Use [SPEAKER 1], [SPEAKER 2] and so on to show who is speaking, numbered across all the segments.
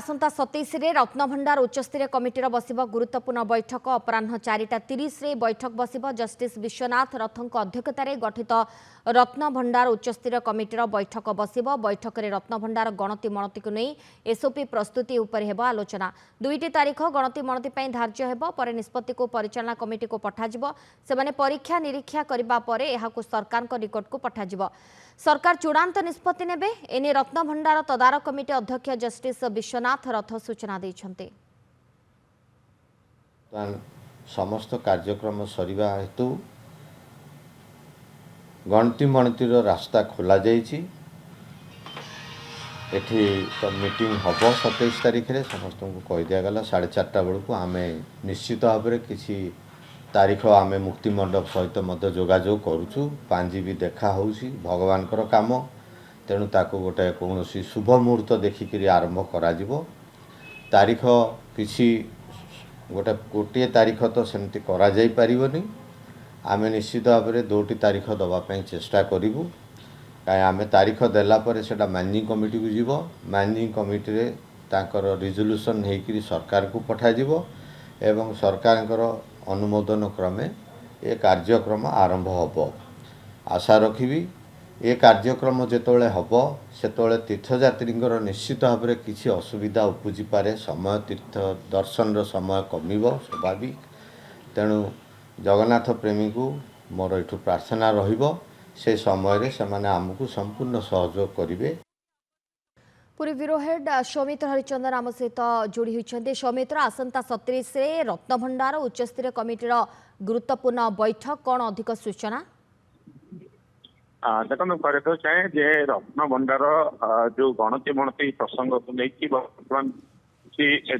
[SPEAKER 1] आसंता 27 रे रत्नभंडार उच्चस्तरीय कमिटीर बसिब गुरुत्वपूर्ण बैठक अपराह्न 4:30 रे बैठक बसिब। जस्टिस विश्वनाथ रथों अध्यक्षतार गठित रत्नभंडार उच्चस्तरीय कमिटीर बैठक बसिब। बैठक में रत्नभंडार गणति मणति को नहीं एसओपी प्रस्तुति उपर हेब आलोचना। 2टी तारीख गणति मणति पई धार्य हेब पर निष्पत्ति को परिचालना कमिटी को पठाजिब। सेमाने परीक्षा निरीक्षा करिबा परे एहाकु सरकार निकट को पठाजिब। सरकार चूड़ांत निष्पत्ति नेबे एने रत्नभंडार तदारक कमिटी अध्यक्ष जस्टिस विश्वनाथ रथ सूचना देइछन्ते।
[SPEAKER 2] समस्त कार्यक्रम सरिबा हेतु गणति मणतिर रास्ता खोला जाइछि। एठी तो मीटिंग हबो 27 तारीख रे समस्त को कहि दिया गला 4:30 बेलू आमे निश्चित भाव में किसी तारीख आमे मुक्ति मंडप सहित मध्य जोगाजोग करूछु। पांजी भी देखा होउछि भगवान कर काम तेणु ताको गोटे कौन शुभ मुहूर्त देखिक आरंभ करा जिवो। तारीख किसी गोटे तारीख तो सेमती करा जाई परिबनी। आमे निश्चित भाव में 2टी तारीख दवाई चेष्टा करूँ कहीं आमे तारीख देला परे सेटा मैनेजिंग कमिटी को जीवो। मैनेजिंग कमिटी रे तांकर रिजोल्यूशन हेकरी सरकार को पठा जीवो एवं सरकार अनुमोदन क्रमे ये कार्यक्रम आरंभ हब। आशा रखी ये कार्यक्रम जितेबाला हम से तीर्थयात्री निश्चित भाव में किसी असुविधा उपजी पारे। समय तीर्थ दर्शन समय कमिब स्वाभाविक। तेणु जगन्नाथ प्रेमी को मोर एठू प्रार्थना रहिबो से समय से माने आमको संपूर्ण सहयोग करेंगे।
[SPEAKER 1] पूरी ब्यूरो हेड सौमित्र हरिचंदन आम सहित जोड़ी होती। सौमित्र आसंता 27 रे रत्नभंडार उच्चस्तरीय कमिटीर गुरुत्वपूर्ण बैठक कौन अधिक सूचना?
[SPEAKER 3] देखो कहते चाहे जे रत्नभंडार जो गणति मणति प्रसंग को लेकिन बर्तमान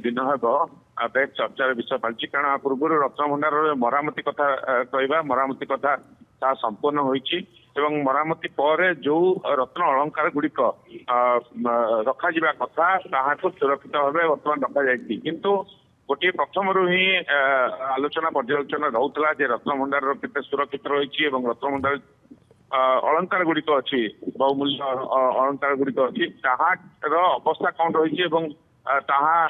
[SPEAKER 3] दिन हम बेस चर्चार विषय पालची। कारण पूर्व रत्नभंडार मरामती कथा कहवा मरामती कथा ता संपूर्ण होईची एवं मरामती पर जो रत्न अलंकार गुड़िक रखा जिबा कथा ताहाको सुरक्षित भाव बर्तमान रखा जायछि। किंतु गोटे प्रथम ही आलोचना पर्यालोचना रहउतला जे रत्नभंडार केते सुरक्षित रहिछि एवं रत्नभंडार अलंकार गुड़िक अच्छी बहुमूल्य अलंकार गुड़िक अच्छी ताहार अवस्था कौन रही एवं ताहा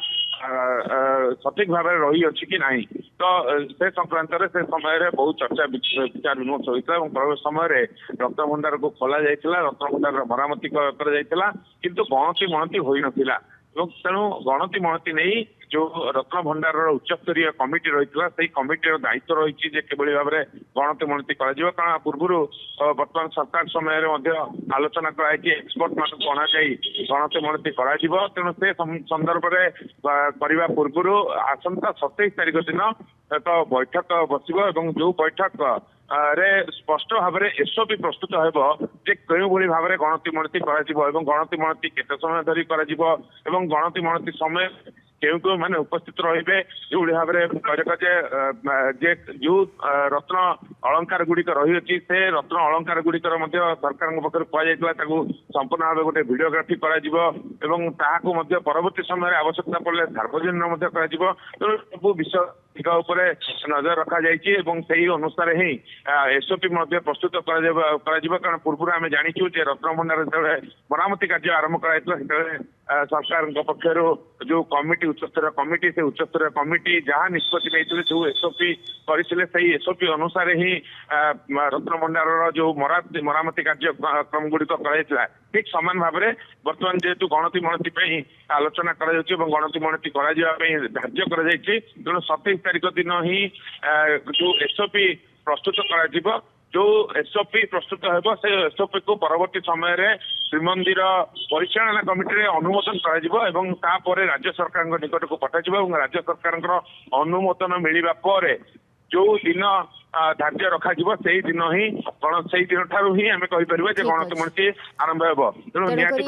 [SPEAKER 3] सठिक भाव रही अच्छी कि नहीं तो से संक्रांत से समय बहुत चर्चा विचार विमर्श होता है। प्रवेश समय रत्नभंडार को खोल जाता रत्नभंडार मरामती किंतु गणति मणति हो नथिला। तेणु गणति मणति नहीं जो रत्नभंडार उच्चस्तरीय कमिटी रही से कमिटीर दायित्व रही किभली भाव में गणति मणति कारण पूर्व बर्तमान सरकार समय आलोचना कराई एक्सपर्ट मान अणा गणति मणति तेणु से संदर्भ में करने पूर्व आसंता 27 तारीख दिन तो बैठक बस जो बैठक रे स्पष्ट भाव में एसओपी प्रस्तुत होभली भाव में गणति मणति गणति मणति केते समय धरी गणति मणति समय क्यों क्यों मैंने उपस्थित रही जो भाव में जो रत्न अलंकार गुड़िक रही से रत्न अलंकार गुड़िकर सरकार पक्ष कहु संपूर्ण भाव गोटे भिडियोग्राफी कर परवर्ती समय आवश्यकता पड़े सार्वजनिक तेणु सब विषय नजर रखा जाइए अनुसार ही एसओपी प्रस्तुत कारण पूर्व आम जाचु रत्नभंडार जो मरामती कार्य आरंभ कर सरकार पक्षर जो कमिटी उच्चस्तरीय कमिटी से उच्चस्तरीय कमिटी जहाँ निष्पत्ति नहीं जो एसओपी करते एसओपी अनुसार ही रत्नभंडार जो मरामती कार्यक्रम गुड़िक ठीक समान भाव में बर्तमान जेहेतु गणति मणति आलोचना गणति मणति धार्य तेणु 27 तारीख दिन ही जो एसओपी प्रस्तुत कर जो एसओपी प्रस्तुत हो से एसओपी को परवर्ती समय रे श्रीमंदिर परिचालना कमिटी अनुमोदन कर राज्य सरकार निकट को पठाଯିବ राज्य सरकार अनुमोदन मिलवा पर जो दिन धार्य रखा से दिन ही से दिन ठारू ही आम कहीपर गणति मणति आरंभ हो। तेणु
[SPEAKER 1] निहाती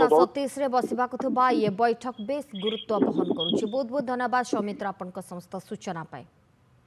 [SPEAKER 1] 27 रे बसिबा कथबा ये बैठक बेस गुरुत्व बहन करुछि। बहुत बहुत धन्यवाद सौमित्र आपन समस्त सूचना पाए।